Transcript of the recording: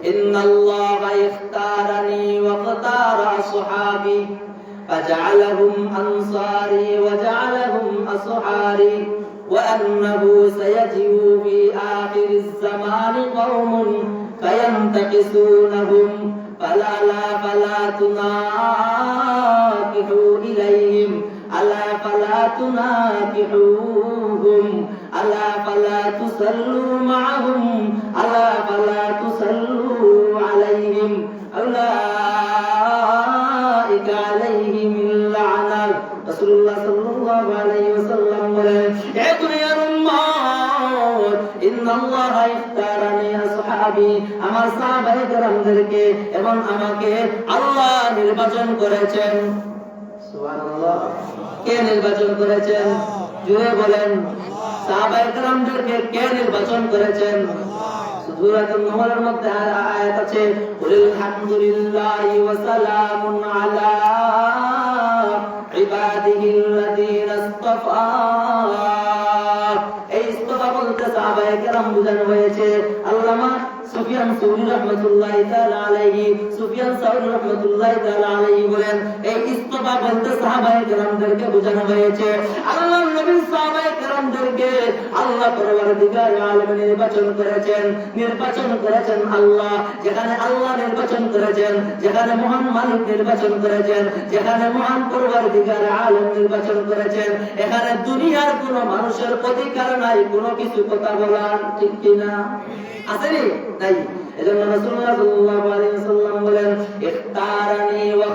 ইন্নাল্লাহা ইখতারানি ওয়া ইখতারা আসহাবি فجعلهم أنصاري وجعلهم أصحاري وأنه سيجيء في آخر الزمان قوم فينتقصونهم فلا تناكحوا إليهم ألا فلا تناكحوهم ألا فلا تصلوا معهم ألا فلا تصلوا عليهم أولئك عليهم اللعنة رسول الله صلى الله عليه وسلم বলেন এ দুনিয়ার উম্মত ইন্নাল্লাহা ইখতারানি আসহাবি আমার সাহাবায়ে কেরামদেরকে এবং আমাকে আল্লাহ নির্বাচন করেছেন সুবহানাল্লাহ কে নির্বাচন করেছেন জোরে বলেন সাহাবায়ে কেরামদেরকে কে নির্বাচন করেছেন সূরাতুন নূরের মধ্যে আয়াত আছে কুলিল হামদুলিল্লাহি ওয়া সালামুন আলা ইবাদিহিল্লাযীনা ইসতাফা এই ইসতাফা বলতে সাহাবায়ে কেরাম বুঝানো হয়েছে আল্লামা সুফিয়ান সাউরি রাহমাতুল্লাহি তাআলা আলাইহি সুফিয়ান সাউরি রাহমাতুল্লাহি তাআলা আলাইহি বলেন এই ইসতাফা বলতে সাহাবায়ে কেরামদেরকে বোঝানো হয়েছে আল্লাহর নবী সাহাবায়ে কেরামদেরকে আল্লাহ পরওয়ারদিগার আলম নির্বাচন করেছেন আল্লাহ যেখানে আল্লাহ নির্বাচন করেছেন যেখানে মহান মালিক নির্বাচন করেছেন যেখানে মহান পরওয়ারদিগার আলম নির্বাচন করেছেন এখানে দুনিয়ার কোনো মানুষের অধিকার নাই কোনো কিছু কথা বলার ঠিক কিনা আছে নি নাই এজন্য রাসূলুল্লাহ সাল্লাল্লাহু আলাইহি ওয়াসাল্লাম বলেন ইখতারানি ওয়া